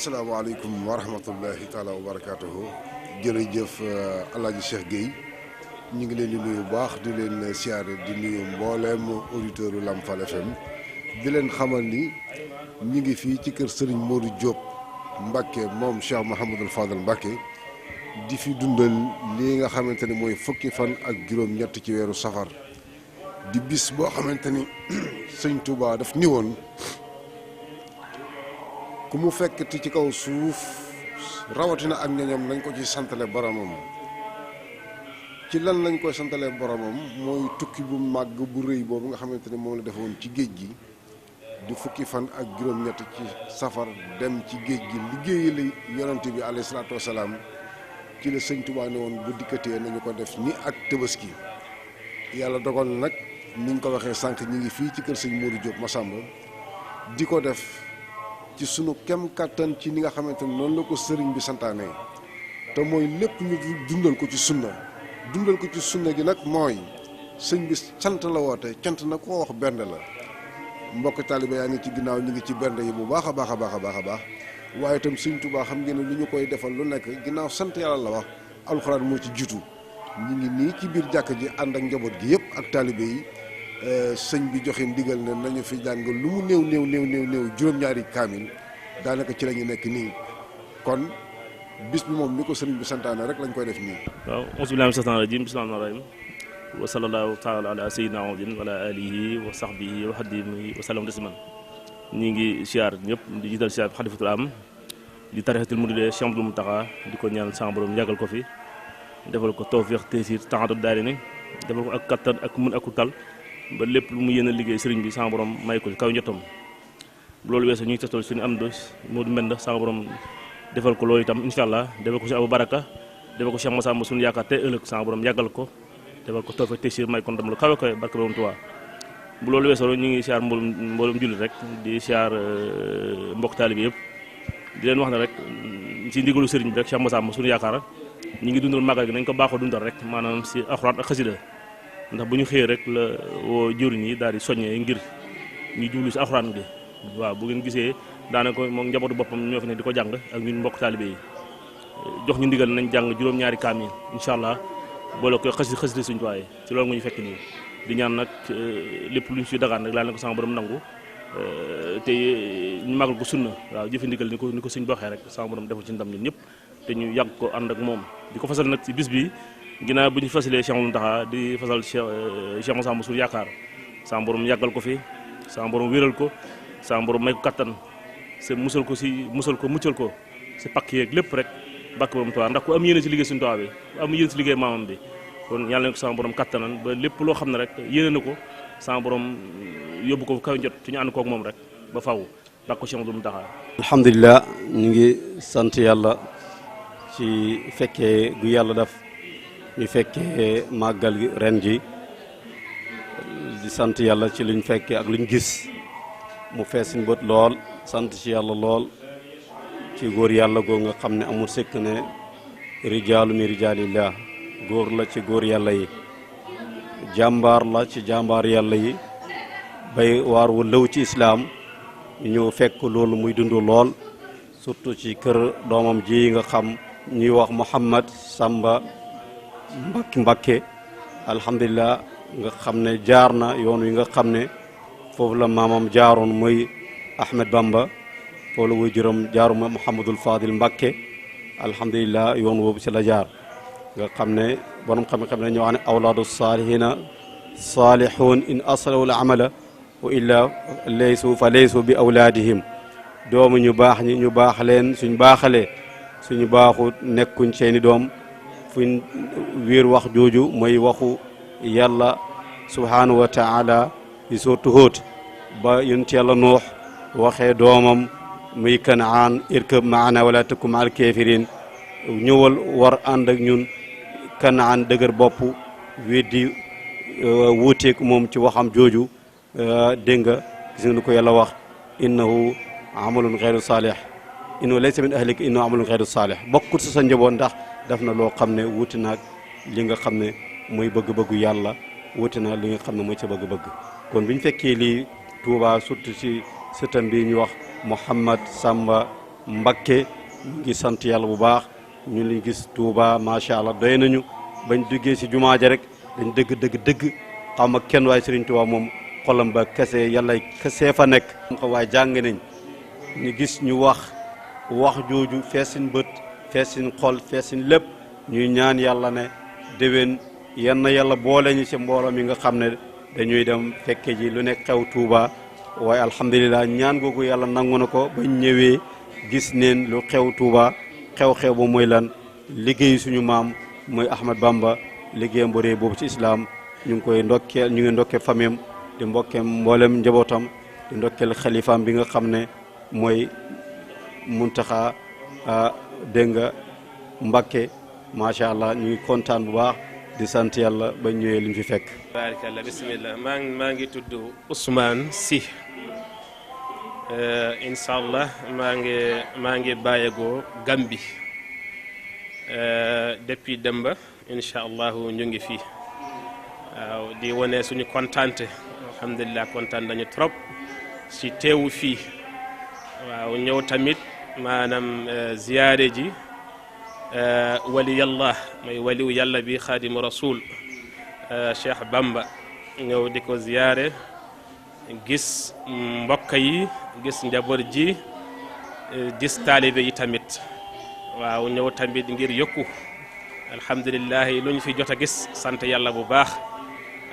asalaamaaleykum wa rahmatullahi taala wa barakaatuhu jërëjëf Alaaji Cheikh Gueye ñu ngi leen di nuyu bu baax di leen siyaare di nuyu mbooleem auditeur u Lamfal FM di leen xamal ni ñu ngi fii ci kër Serigne Modou Diop Mbacke moom Cheikh Mouhamadul Fadal Mbacke di fi dundal lii nga xamante ni mooy fukki fan ak juróom-ñett ci weeru safar di bis boo xamante ni sëñ Touba daf ni woon ku mu fekkati ci kaw suuf rawatina ak ñoñam nañ ko ci santale boromam ci lan lañ koy santale boromam mooy tukki bu màgg bu rëy boobu nga xamante ni moom la defoon ci géej gi di fukki fan ak juróom-ñett ci safar dem ci géej gi liggéeyal yonante bi alayhi salaatu wasalaam ci la sëñ Touba ne woon bu dikkatee nañu ko def ni ak Tabaski yàlla dogal nag niñ ko waxee sànq ñi ngi fii ci kër sëñ Modou Diop Massamba di ko def ci sunu kem kàttan ci ni nga xamante ni noonu la ko sëriñ bi santaane te mooy lépp ñu dundal ko ci sunna gi nag mooy sëñ bi sant la woote cant na koo wax bernde la mbokk taalibe yaa ngi ci ginnaaw ñu ngi ci bernde yi bu baax a baax a baax a baax a baax waaye itam sëñ Tuubaa xam ngeen ne lu ñu koy defal lu nekk ginnaaw sant yàlla la wax alxuraan moo ci jiitu ñu ngi nii ci biir jàkk ji ànd ak njaboot gi yëpp ak taalibe yi sëñ bi joxe ndigal ne nañu fi jàng lu mu néew juróom-ñaari kaamil daanaka ci la ñu nekk nii kon bis bi moom ni ko sëriñ bi santaane rek lañ koy def nii. waaw auzu billaahi mina shaytaani rajiim bismillaahi rahmaani rahiim wa sallallaahu taala ala sayyidina Muhammadin wa ala alihi wa sahbihi wa xadimihi wa sallam tasliman ñi ngi siyaar ñëpp di jiital siyaar xalifatul am di tarixatul muridiyya Cheikh Abdoul Mountakha di ko ñaan sama borom yàggal ko fi defal ko tawfiq taysiir taxaatu daari ni defal ko ak kattan ak mën ak tal ba lépp lu mu yéene liggéey sëriñ bi sama borom may ko kaw njottam loolu weesu ñu ngi testol suñu am do Modou Mbend sama borom defal ko loolu itam incha allah defal ko si Abou Baraka defal ko Cheikh Massamba suñu yaakaar te ëllëg sama borom yàggal ko defal ko tawfiq taysiir may ko ndam lu kawe kawe barke borom Tuubaa bu loolu weesoo ñu ngi siyaar mboolum jullit rek di siyaar mbokk taalibe yëpp di leen wax ne rek si ndigalu sëriñ bi rek Cheikh Massamba suñu yaakaar ñu ngi dundal màggal gi nañ ko baaxoo dundal rek maanaam si alxuraan ak xasida ndax bu ñu xëyee rek la woo jëriñ yi daal di soññee ngir ñu jublu si alxuraan gi waaw bu ngeen gisee daanaka moom njabootu boppam ñoo fi ne di ko jàng ak ñun mbokk taalibe yi jox ñu ndigal nañ jàng juróom-ñaari kaamil incha allah boole ko xasida suñu tuwaay ci loolu nga ñu fekk nii di ñaan nag lépp lu ñu si dagaan rek laal na ko sama borom nangu te ñu màggal ko sunna waaw jëfe ndigal ni ko suñ boxee rek sama borom defal ci ndam ñun ñëpp te ñu yàgg ko ànd ak moom di ko fasal nag ci bis bi ginnaaw bu ñu fasalee Cheikh Mountakha di fasal Cheikh Massamba suñu yaakaar sama borom yàggal ko fi sama borom wéral ko sama borom may ko kattan se muccal ko si pakk yeeg lépp rek bàkk borom Tuubaa ndax ku am yéene si liggéey suñu Tuubaa bi ku am yéene si liggéey maamam bi kon yàlla na ko sama borom kattanan ba lépp loo xam ne rek yéene na ko sama borom yóbbu ko kaw njot ci ñu ànd kook moom rek ba faw bàkk ko Cheikh Mountakha. alhamdulilah ñu ngi sant yàlla ci fekkee gu yàlla def ñu fekkee màggal gi ren ji di sant yàlla ci luñ fekkee ak luñ gis mu fees suñ bët lool sant ci yàlla lool ci góor yàlla goo nga xam ne amul sëkk ne rijaalu mi rijaalillah góor la ci góor yàlla yi jàmbaar la ci jàmbaar yàlla yi bay waar wu lëw ci islaam ñu ñëw fekk loolu muy dund lool surtout ci kër doomam ji nga xam ñuy wax Mouhamad Samba Mbakke alhamdulilah nga xam ne jaar na yoon wi nga xam ne foofu la maamam jaaroon mooy Ahmed Bamba foofu la wuy juróom jaaruma Mouhamadul Fadil Mbakke alhamdulilah yoon woobu ci la jaar nga xam ne borom xam-xam ne ñoo wax ne awlaadu saalihina saalihun in aslahu al amala wa illa laysu fa laysu bi awlaadihim doomu ñu baax ñi ñu baax leen suñ baaxalee suñu baaxut nekkuñ seeni doom fuñ wéer wax jooju mooy waxu yàlla subhanahu wa taala di soortu Hóot ba yonent yàlla Nuux waxee doomam muy Kanaan irkab maana wala takun ma'al kaafiriin ñëwal war ànd ak ñun Kanaan dëgër bopp weddi wuuteeg moom ci waxam jooju dégg nga gis nga ko yàlla wax innahu amalun xeyru saalih innahu laysa min ahlika innahu amalun xeyru saalih bokkut sa njaboot ndax def na loo xam ne wuti naag li nga xam ne mooy bëgg-bëggu yàlla wuti naag li nga xam ne mooy sa bëgg-bëgg kon bi ñu fekkee lii Touba surtout ci sëtam bi ñu wax Mouhamad Samba Mbakke ñu ngi sant yàlla bu baax ñu li gis Touba macha allah doy nañu bañ duggee si jumaa ja rek dañ dëgg xaw ma kenn waaye Serigne Touba moom xolam ba kese yàlla kese fa nekk. waaye jàng nañ ñu gis ñu wax jooju fees seen bët fees seen xol fees seen lépp ñuy ñaan yàlla ne déwén yan na yàlla boole ñu ci mbooloo mi nga xam ne dañuy dem fekke ji lu nekk xew Touba waaye alhamdulilah ñaan googu yàlla nangu na ko bañ ñëwee gis neen lu xew Touba xew-xew ba mooy lan liggéey suñu maam mooy Ahmad Bamba liggéeyam bu rëy boobu ci islam ñu ngi koy ndokkeel ñu ngi ndokkee famem di mbokkee mboolem njabootam di ndokkeel xalifaam bi nga xam ne mooy Muntaxa dégg nga Mbakke macha allah ñu ngi kontaan bu baax di sant yàlla ba ñëwee li ñu fi fekk. baarakallah bismillah maa ngi tudd Ousmane Sy incha allah maa ngi bàyyeekoo Gambi depuis Demba incha allah ñu ngi fii waaw di wane suñu kontaante alhamdulilah kontaan nañu trop si teewu fii waaw ñëw tamit maanaam ziyaare ji wali yàlla mooy waliwu yàlla bi xaadimu rasul Cheikh Bamba ñëw di ko ziyaare gis mbokk yi gis njaboot ji gis taalibe yi tamit waaw ñëw tamit ngir yokku alhamdulilahi lu ñu fi jot a gis sant yàlla bu baax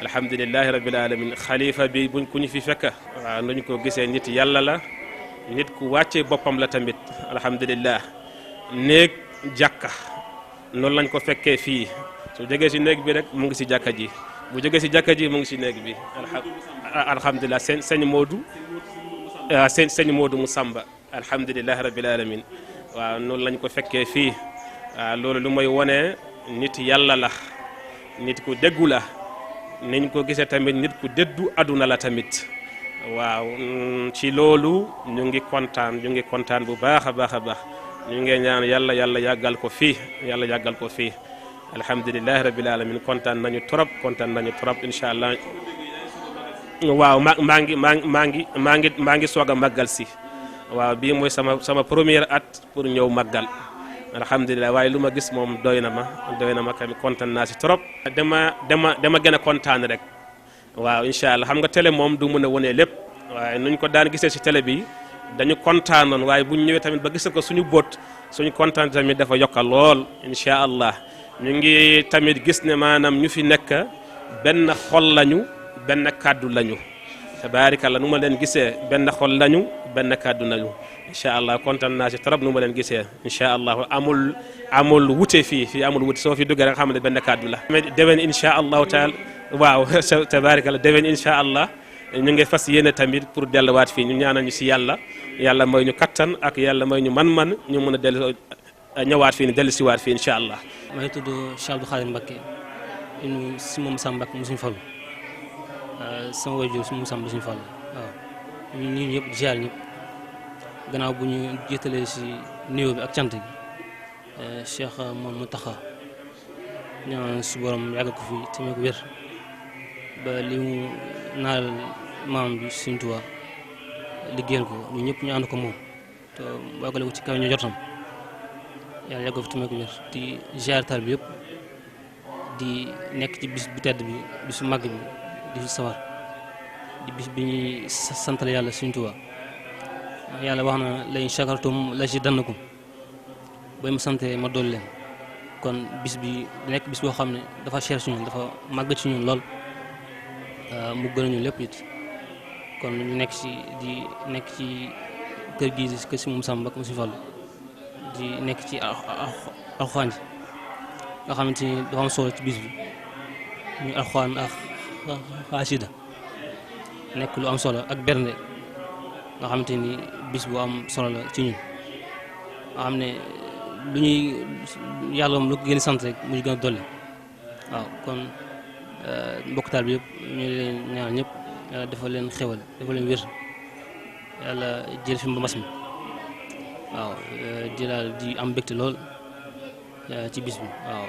alhamdulilahi rabbil alamin xalifa bi buñ ku ñu fi fekk waaw nu ñu ko gisee nit yàlla la nit ku wàccee boppam la tamit alhamdulilah néeg jàkka noonu lañ ko fekkee fii su jógee si néeg bi rek mu ngi si jàkka ji bu jógee si jàkka ji mu ngi si néeg bi alhamdulilah sëñ Modou mu Samba alhamdulilah rabbil alamin waaw noonu lañ ko fekkee fii waaw loolu lu may wone nit yàlla la nit ku déggu la niñ ko gisee tamit nit ku dëddu aduna la tamit waaw ci loolu ñu ngi kontaan bu baax a baax a baax ñu ngi ñaan yàlla yàggal ko fii alhamdulilah rabbil alamin kontaan nañu trop incha allah waaw maa ngi soog a màggal si waaw bii mooy sama première at pour ñëw màggal alhamdulilah waaye lu ma gis moom doy na ma kami kontaan naa si trop. dama gën a kontaan rek waaw incha allah xam nga télé moom du mën a wone lépp waaye nuñ ko daan gisee si télé bi dañu kontaanoon waaye buñ ñëwee tamit ba gisal ko suñu bët suñu kontaan tamit dafa yokka lool incha allah ñu ngi tamit gis ne maanaam ñu fi nekk benn xol lañu benn kàddu lañu tabaarikàlla nu ma leen gisee benn xol lañu benn kàddu lañu incha allah kontaan naa si trop nu ma leen gisee incha allah amul wute fii amul wute soo fi duggee rek xam ne benn kàddu la. déwén incha allahu taala waaw tabaarikàlla déwén incha allah ñu ngi fas yéene tamit pour delluwaat fii ñu ñaanal ñu si yàlla may ñu kattan ak yàlla may ñu man-man ñu mën a dellu ñëwaat fii dellu siwaat fii incha allah. maa ngi tudd Cheikh Abdou Khadir Mbacké inu si moom Samba Mbacké mu suñu Fallu sama waajur si moom Samba suñu Fallu waaw ñu ñëpp ziar ñëpp gannaaw bu ñu jiitalee si nuyoo bi ak cant gi Cheikh moom mu taxa ñaan su borom yàggal ko fi tamit ko wér ba li mu naal maam bi Sëriñ Tuubaa liggéeyal ko ñu ñëpp ñu ànd ko moom te waagale ko ci kaw ñu jotam yàlla yàggal fi tamit ko wér di ziar tar bi yëpp di nekk ci bis bu tedd bi bisu màgg bi di fi sawar di bis bi ñuy santal yàlla Sëriñ Tuubaa yàlla wax na la in shakartum la zidannakum booy ma sante ma dolli leen kon bis bi nekk bis boo xam ne dafa cher ci ñun dafa màgg ci ñun lool mu gën a ñu lépp it kon ñu nekk ci kër gi kër si moom Samba Mbacké mu si Fallu di nekk ci alxuraan ji nga xamante ni dafa am solo ci bis bi ñu alxuraan ak xasida nekk lu am solo ak bernde nga xamante ni bis bu am solo la ci ñun nga xam ne lu ñuy yàlla moom lu ko gën a sant rek mu gën a dolli waaw kon mbokk taal bi yëpp ñu leen ñaan ñëpp yàlla dafa leen xewal dafa leen wér yàlla jël fi mbas mi waaw di am mbégte lool ci bis bi waaw